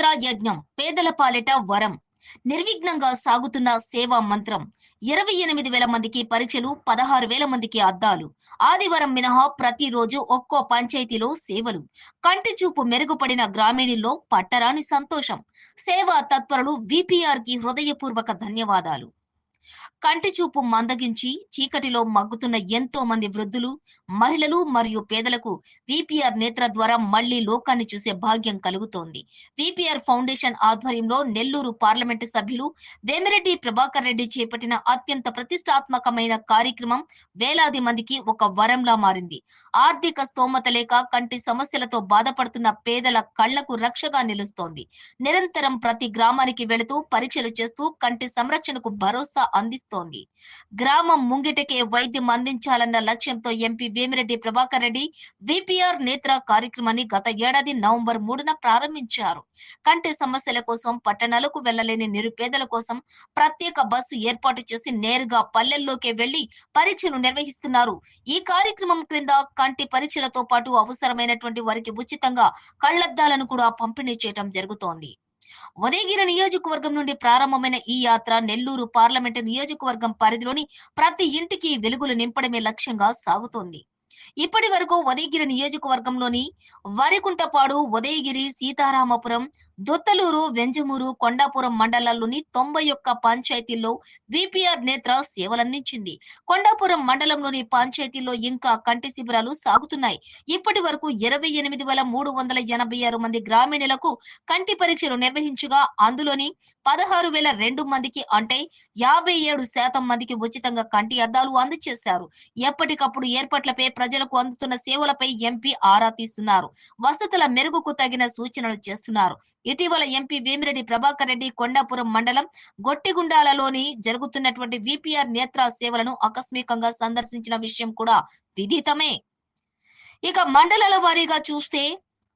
నేత్రా యజ్ఞం పేదల పాలిట వరం నిర్విఘ్నంగా సాగుతున్న సేవా మంత్రం 28,000 మందికి పరీక్షలు 16,000 మందికి అద్దాలు ఆదివారం మినహా ప్రతిరోజు ఒక్కో పంచాయతీలో సేవలు కంటి చూపు మెరుగుపడిన గ్రామీణుల్లో పట్టరాని సంతోషం సేవా తత్పరులు విపిఆర్ కి హృదయపూర్వక ధన్యవాదాలు. కంటి చూపు మందగించి చీకటిలో మగ్గుతున్న ఎంతో మంది వృద్ధులు, మహిళలు మరియు పేదలకు విపిఆర్ నేత్ర ద్వారా మళ్లీ లోకాన్ని చూసే భాగ్యం కలుగుతోంది. విపిఆర్ ఫౌండేషన్ ఆధ్వర్యంలో నెల్లూరు పార్లమెంటు సభ్యులు వేమిరెడ్డి ప్రభాకర్ రెడ్డి చేపట్టిన అత్యంత ప్రతిష్టాత్మకమైన కార్యక్రమం వేలాది మందికి ఒక వరంలా మారింది. ఆర్థిక స్తోమత లేక కంటి సమస్యలతో బాధపడుతున్న పేదల కళ్లకు రక్షగా నిలుస్తోంది. నిరంతరం ప్రతి గ్రామానికి వెళుతూ పరీక్షలు చేస్తూ కంటి సంరక్షణకు భరోసా అందిస్తోంది. గ్రామం ముంగిటకే వైద్యం అందించాలన్న లక్ష్యంతో ఎంపీ వేమిరెడ్డి ప్రభాకర్ రెడ్డి విపిఆర్ నేత్ర కార్యక్రమాన్ని గత ఏడాది నవంబర్ 3న ప్రారంభించారు. కంటి సమస్యల కోసం పట్టణాలకు వెళ్లలేని నిరుపేదల కోసం ప్రత్యేక బస్సు ఏర్పాటు చేసి నేరుగా పల్లెల్లోకి వెళ్లి పరీక్షలు నిర్వహిస్తున్నారు. ఈ కార్యక్రమం క్రింద కంటి పరీక్షలతో పాటు అవసరమైనటువంటి వారికి ఉచితంగా కళ్లద్దాలను కూడా పంపిణీ చేయడం జరుగుతోంది. ఉదయగిరి నియోజకవర్గం నుండి ప్రారంభమైన ఈ యాత్ర నెల్లూరు పార్లమెంటు నియోజకవర్గం పరిధిలోని ప్రతి ఇంటికి వెలుగులు నింపడమే లక్ష్యంగా సాగుతోంది. ఇప్పటి వరకు ఉదయగిరి నియోజకవర్గంలోని వరికుంటపాడు, ఉదయగిరి, సీతారామపురం, దొత్తలూరు, వెంజమూరు, కొండాపురం మండలాల్లోని 91 పంచాయతీల్లో విపిఆర్ నేత్ర సేవలందించింది. కొండాపురం మండలంలోని పంచాయతీల్లో ఇంకా కంటి శిబిరాలు సాగుతున్నాయి. ఇప్పటి వరకు 28,386 మంది గ్రామీణులకు కంటి పరీక్షలు నిర్వహించగా అందులోని 16,002 మందికి అంటే 57% మందికి ఉచితంగా కంటి అద్దాలు అందజేశారు. ఎప్పటికప్పుడు ఏర్పాట్లపై ప్రజలకు అందుతున్న సేవలపై ఎంపీ ఆరా తీస్తున్నారు. వసతుల మెరుగుకు తగిన సూచనలు చేస్తున్నారు. ఇటీవల ఎంపీ వేమిరెడ్డి ప్రభాకర్ రెడ్డి కొండాపురం మండలం గొట్టిగుండాలలోని జరుగుతున్నటువంటి విపిఆర్ నేత్ర సేవలను ఆకస్మికంగా సందర్శించిన విషయం కూడా విదితమే. ఇక మండలాల వారీగా చూస్తే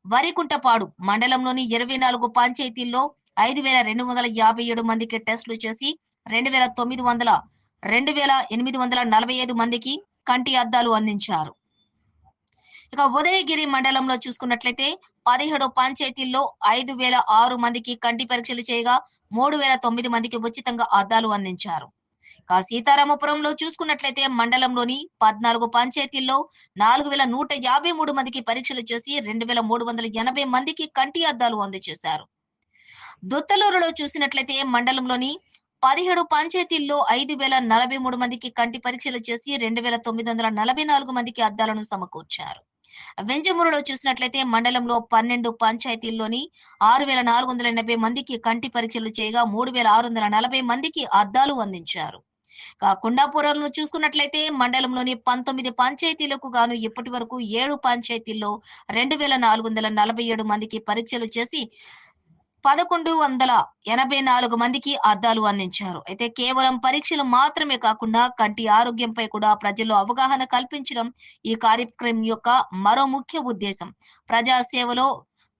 వరికుంటపాడు మండలంలోని 24 పంచాయతీల్లో 5,257 మందికి టెస్టులు చేసి 2,845 మందికి కంటి అద్దాలు అందించారు. ఇక ఉదయగిరి మండలంలో చూసుకున్నట్లయితే 17 పంచాయతీల్లో 5,006 మందికి కంటి పరీక్షలు చేయగా 3,009 మందికి ఉచితంగా అద్దాలు అందించారు. ఇక సీతారామపురంలో చూసుకున్నట్లయితే మండలంలోని 14 పంచాయతీల్లో 4,153 మందికి పరీక్షలు చేసి 2,380 మందికి కంటి అద్దాలు అందజేశారు. దొత్తలూరులో చూసినట్లయితే మండలంలోని 17 పంచాయతీల్లో 5,043 మందికి కంటి పరీక్షలు చేసి 2,944 మందికి అద్దాలను సమకూర్చారు. వెంజమూరులో చూసినట్లయితే మండలంలో 12 పంచాయతీల్లోని 6,480 మందికి కంటి పరీక్షలు చేయగా 3,640 మందికి అద్దాలు అందించారు. కొండాపురంలో చూసుకున్నట్లయితే మండలంలోని 19 పంచాయతీలకు గాను ఇప్పటి వరకు 7 పంచాయతీల్లో 2,447 మందికి పరీక్షలు చేసి 1,184 మందికి అద్దాలు అందించారు. అయితే కేవలం పరీక్షలు మాత్రమే కాకుండా కంటి ఆరోగ్యంపై కూడా ప్రజల్లో అవగాహన కల్పించడం ఈ కార్యక్రమం యొక్క మరో ముఖ్య ఉద్దేశం. ప్రజాసేవలో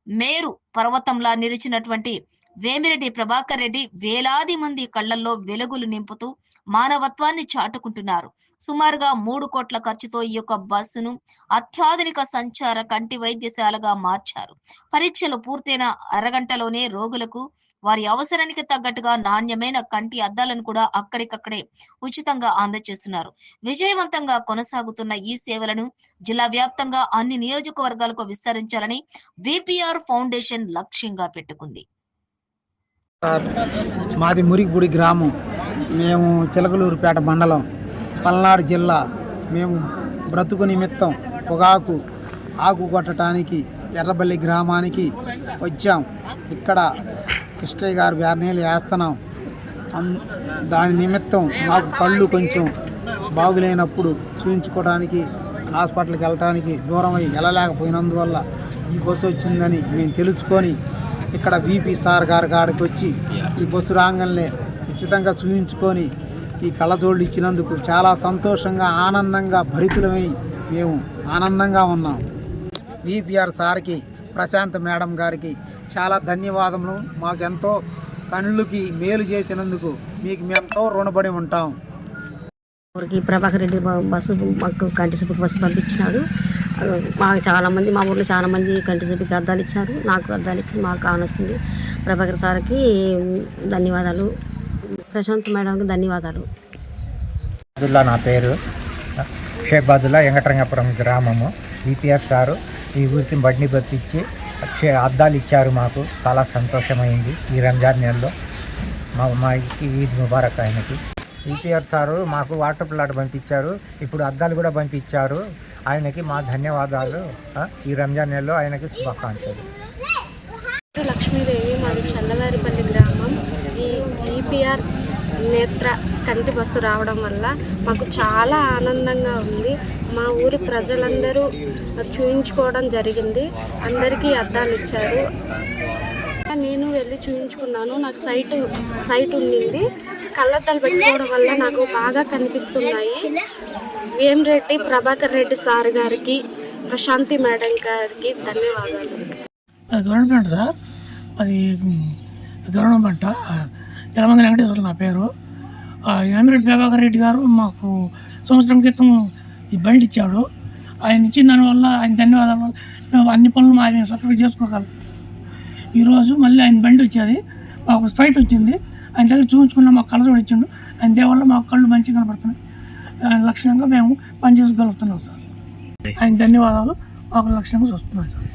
మేరు పర్వతంలా నిలిచినటువంటి వేమిరెడ్డి ప్రభాకర్ రెడ్డి వేలాది మంది కళ్లల్లో వెలుగులు నింపుతూ మానవత్వాన్ని చాటుకుంటున్నారు. సుమారుగా 3 కోట్ల ఖర్చుతో ఈ యొక్క బస్సును అత్యాధునిక సంచార కంటి వైద్యశాలగా మార్చారు. పరీక్షలు పూర్తయిన అరగంటలోనే రోగులకు వారి అవసరానికి తగ్గట్టుగా నాణ్యమైన కంటి అద్దాలను కూడా అక్కడికక్కడే ఉచితంగా అందజేస్తున్నారు. విజయవంతంగా కొనసాగుతున్న ఈ సేవలను జిల్లా వ్యాప్తంగా అన్ని నియోజకవర్గాలకు విస్తరించాలని విపిఆర్ ఫౌండేషన్ లక్ష్యంగా పెట్టుకుంది. మాది మురిగిపూడి గ్రామం. మేము చిలకలూరుపేట మండలం, పల్నాడు జిల్లా. మేము బ్రతుకు నిమిత్తం పొగాకు ఆకు కొట్టడానికి ఎర్రబల్లి గ్రామానికి వచ్చాం. ఇక్కడ కృష్ణయ్య గారు బ్యానీలు వేస్తున్నాం. దాని నిమిత్తం మాకు కళ్ళు కొంచెం బాగులేనప్పుడు చూయించుకోవడానికి హాస్పిటల్కి వెళ్ళడానికి దూరం అయ్యి వెళ్ళలేకపోయినందువల్ల ఈ బస్సు వచ్చిందని మేము తెలుసుకొని ఇక్కడ విపి సార్ గారి కాడికి వచ్చి ఈ బస్సు రాగానే ఉచితంగా చూయించుకొని ఈ కళ్ళజోళ్ళు ఇచ్చినందుకు చాలా సంతోషంగా ఆనందంగా భరితులమై మేము ఆనందంగా ఉన్నాం. విపిఆర్ సార్కి, ప్రశాంత్ మేడం గారికి చాలా ధన్యవాదములు. మాకెంతో కళ్ళుకి మేలు చేసినందుకు మీకు మేమెంతో రుణపడి ఉంటాం. ప్రభాకర్ రెడ్డి బస్సు మాకు కంటి బస్సు పంపించినాడు. మాకు చాలామంది మా ఊళ్ళో చాలామంది కంటి చూపుకి అద్దాలు ఇచ్చారు, నాకు అద్దాలు ఇచ్చారు. మాకు కానొస్తుంది. ప్రభాకర్ సార్కి ధన్యవాదాలు, ప్రశాంత్ మేడంకి ధన్యవాదాలు. అబ్దుల్లా నా పేరు, షేబాదుల్లా, వెంకటరంగపురం గ్రామము. ఈపీఆర్ సారు ఈ ఊరికి బండి పంపించి అద్దాలు ఇచ్చారు. మాకు చాలా సంతోషమైంది. ఈ రంజాన్ నెలలో మాకి ఈద్ ముబారక్ ఆయనకి. ఈపీఆర్ సారు మాకు వాటర్ ప్లాట్ పంపించారు, ఇప్పుడు అద్దాలు కూడా పంపించారు. ఆయనకి మా ధన్యవాదాలు. ఈ రంజాన్ నెలలో ఆయనకి శుభాకాంక్షలు. లక్ష్మీదేవి, మాది చల్లవారిపల్లి గ్రామం. ఈ ఈపీఆర్ నేత్ర కంటి బస్సు రావడం వల్ల మాకు చాలా ఆనందంగా ఉంది. మా ఊరి ప్రజలందరూ చూయించుకోవడం జరిగింది. అందరికీ అద్దాలు ఇచ్చారు. నేను వెళ్ళి చూయించుకున్నాను. నాకు సైట్ ఉండింది. కళ్ళద్దాలు పెట్టుకోవడం వల్ల నాకు బాగా కనిపిస్తున్నాయి. వేమిరెడ్డి ప్రభాకర్ రెడ్డి సార్ గారికి, ప్రశాంతి మేడం గారికి ధన్యవాదాలు. గవర్నమెంట్ సార్, అది గవర్నమెంట్ యలమంది వెంకటేశ్వర నా పేరు. వేమిరెడ్డి ప్రభాకర్ రెడ్డి గారు మాకు సంవత్సరం క్రితం ఈ బండి ఇచ్చాడు. ఆయన ఇచ్చిన దానివల్ల ఆయన ధన్యవాదాల వల్ల మేము అన్ని పనులు ఆయన సక్రమంగా చేసుకోగలం. ఈరోజు మళ్ళీ ఆయన బండి వచ్చేది, మాకు ఫైట్ వచ్చింది. ఆయన దగ్గర చూపించుకున్న మాకు కళ్ళజోడు ఇచ్చిండు. ఆయన దేవల్ల మాకు కళ్ళు మంచిగా కనపడుతున్నాయి. లక్ష్యంగా మేము పనిచేసుకోగలుగుతున్నాం సార్. ఆయన ధన్యవాదాలు. మాకు లక్ష్యంగా చూస్తున్నాం సార్.